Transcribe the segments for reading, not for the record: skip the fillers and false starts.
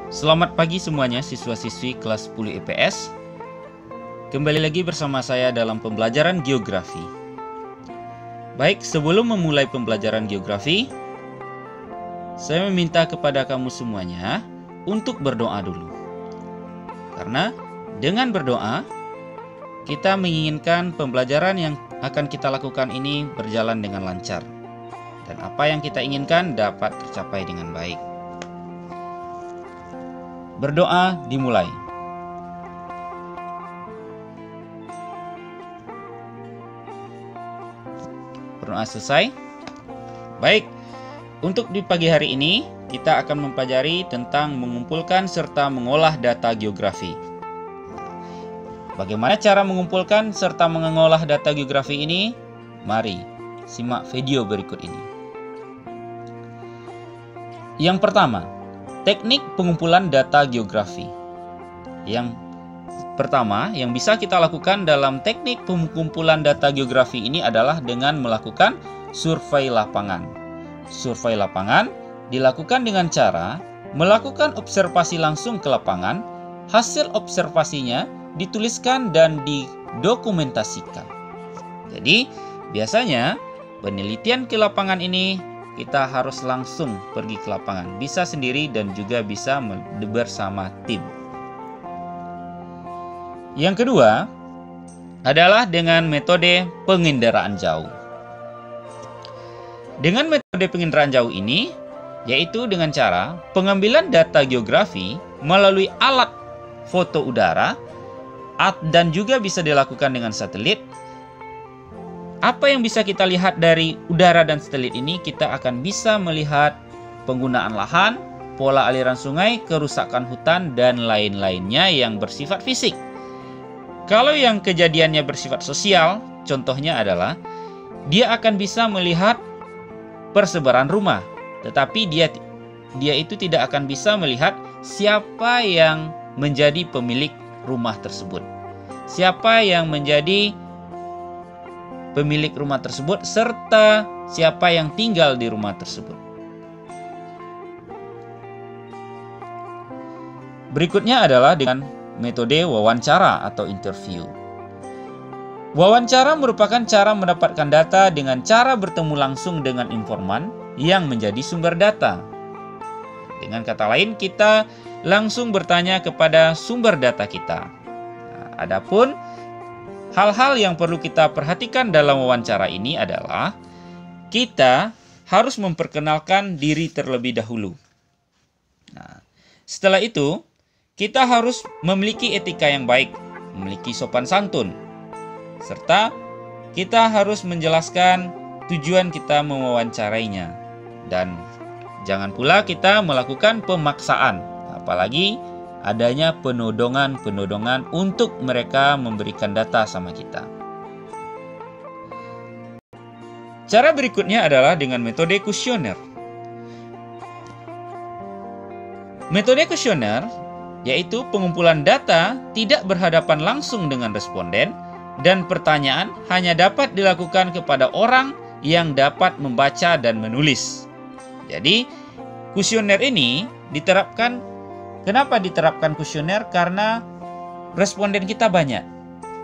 Selamat pagi semuanya siswa-siswi kelas 10 IPS. Kembali lagi bersama saya dalam pembelajaran geografi. Baik, sebelum memulai pembelajaran geografi, saya meminta kepada kamu semuanya untuk berdoa dulu. Karena dengan berdoa, kita menginginkan pembelajaran yang akan kita lakukan ini berjalan dengan lancar. Dan apa yang kita inginkan dapat tercapai dengan baik. Berdoa dimulai. Berdoa selesai. Baik, untuk di pagi hari ini kita akan mempelajari tentang mengumpulkan serta mengolah data geografi. Bagaimana cara mengumpulkan serta mengolah data geografi ini? Mari simak video berikut ini. Yang pertama, teknik pengumpulan data geografi. Yang pertama yang bisa kita lakukan dalam teknik pengumpulan data geografi ini adalah dengan melakukan survei lapangan. Survei lapangan dilakukan dengan cara melakukan observasi langsung ke lapangan, hasil observasinya dituliskan dan didokumentasikan. Jadi, biasanya penelitian ke lapangan ini kita harus langsung pergi ke lapangan. Bisa sendiri dan juga bisa bersama tim. Yang kedua adalah dengan metode penginderaan jauh. Dengan metode penginderaan jauh ini, yaitu dengan cara pengambilan data geografi melalui alat foto udara dan juga bisa dilakukan dengan satelit. Apa yang bisa kita lihat dari udara dan satelit ini? Kita akan bisa melihat penggunaan lahan, pola aliran sungai, kerusakan hutan, dan lain-lainnya yang bersifat fisik. Kalau yang kejadiannya bersifat sosial, contohnya adalah dia akan bisa melihat persebaran rumah, tetapi dia itu tidak akan bisa melihat siapa yang menjadi pemilik rumah tersebut, siapa yang menjadi pemilik rumah tersebut, serta siapa yang tinggal di rumah tersebut. Berikutnya adalah dengan metode wawancara atau interview. Wawancara merupakan cara mendapatkan data dengan cara bertemu langsung dengan informan yang menjadi sumber data. Dengan kata lain, kita langsung bertanya kepada sumber data kita. Adapun hal-hal yang perlu kita perhatikan dalam wawancara ini adalah kita harus memperkenalkan diri terlebih dahulu. Nah, setelah itu, kita harus memiliki etika yang baik, memiliki sopan santun, serta kita harus menjelaskan tujuan kita mewawancarainya. Dan jangan pula kita melakukan pemaksaan, apalagi adanya penodongan untuk mereka memberikan data sama kita. Cara berikutnya adalah dengan metode kuesioner. Metode kuesioner yaitu pengumpulan data tidak berhadapan langsung dengan responden dan pertanyaan hanya dapat dilakukan kepada orang yang dapat membaca dan menulis. Jadi, kuesioner ini diterapkan. Kenapa diterapkan kuesioner? Karena responden kita banyak,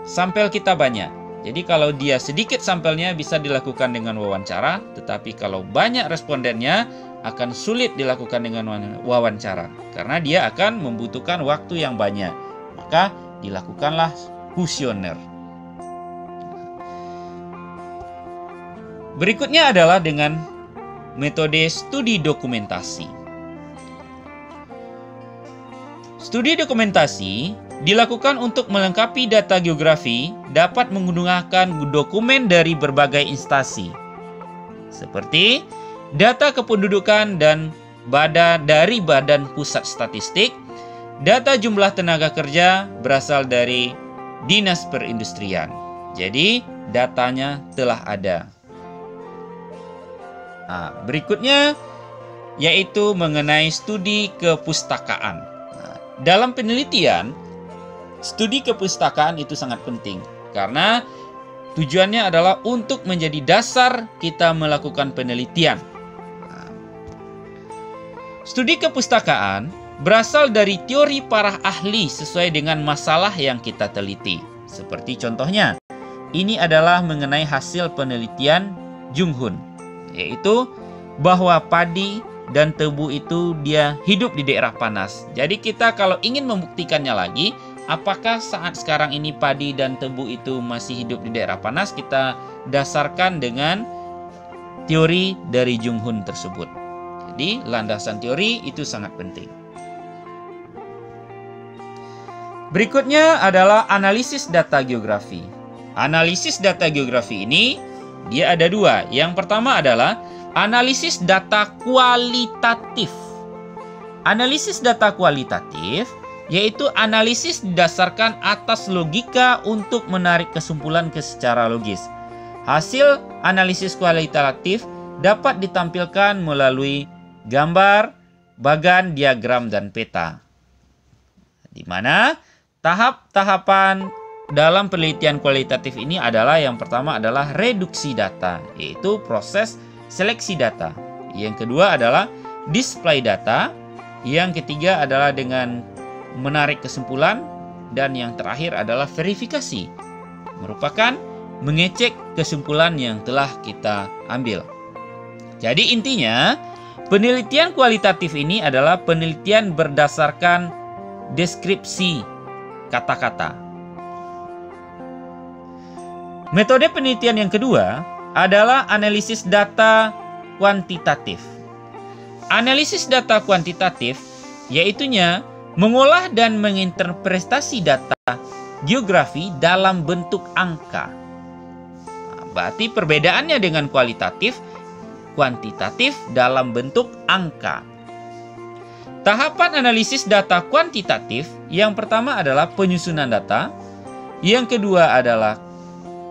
sampel kita banyak. Jadi kalau dia sedikit sampelnya bisa dilakukan dengan wawancara, tetapi kalau banyak respondennya akan sulit dilakukan dengan wawancara karena dia akan membutuhkan waktu yang banyak. Maka dilakukanlah kuesioner. Berikutnya adalah dengan metode studi dokumentasi. Studi dokumentasi dilakukan untuk melengkapi data geografi dapat menggunakan dokumen dari berbagai instansi seperti data kependudukan dan dari Badan Pusat Statistik, data jumlah tenaga kerja berasal dari Dinas Perindustrian. Jadi datanya telah ada. Nah, berikutnya yaitu mengenai studi kepustakaan. Dalam penelitian, studi kepustakaan itu sangat penting karena tujuannya adalah untuk menjadi dasar kita melakukan penelitian. Studi kepustakaan berasal dari teori para ahli sesuai dengan masalah yang kita teliti. Seperti contohnya, ini adalah mengenai hasil penelitian Jung Hoon, yaitu bahwa padi dan tebu itu dia hidup di daerah panas. Jadi kita kalau ingin membuktikannya lagi, apakah saat sekarang ini padi dan tebu itu masih hidup di daerah panas, kita dasarkan dengan teori dari Jung Hoon tersebut. Jadi landasan teori itu sangat penting. Berikutnya adalah analisis data geografi. Analisis data geografi ini dia ada dua. Yang pertama adalah analisis data kualitatif. Analisis data kualitatif yaitu analisis didasarkan atas logika untuk menarik kesimpulan secara logis. Hasil analisis kualitatif dapat ditampilkan melalui gambar, bagan, diagram, dan peta. Di mana tahap-tahapan dalam penelitian kualitatif ini adalah yang pertama adalah reduksi data, yaitu proses seleksi data. Yang kedua adalah display data. Yang ketiga adalah dengan menarik kesimpulan. Dan yang terakhir adalah verifikasi, merupakan mengecek kesimpulan yang telah kita ambil. Jadi intinya, penelitian kualitatif ini adalah penelitian berdasarkan deskripsi kata-kata. Metode penelitian yang kedua adalah analisis data kuantitatif. Analisis data kuantitatif yaitunya mengolah dan menginterpretasi data geografi dalam bentuk angka. Berarti perbedaannya dengan kuantitatif dalam bentuk angka. Tahapan analisis data kuantitatif yang pertama adalah penyusunan data, yang kedua adalah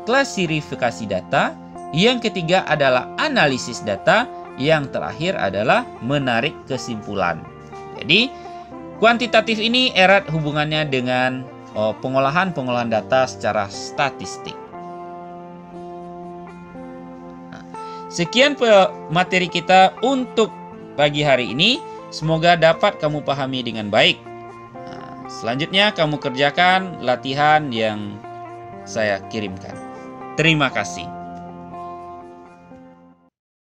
klasifikasi data, yang ketiga adalah analisis data, yang terakhir adalah menarik kesimpulan. Jadi, kuantitatif ini erat hubungannya dengan pengolahan data secara statistik. Sekian materi kita untuk pagi hari ini. Semoga dapat kamu pahami dengan baik. Selanjutnya kamu kerjakan latihan yang saya kirimkan. Terima kasih.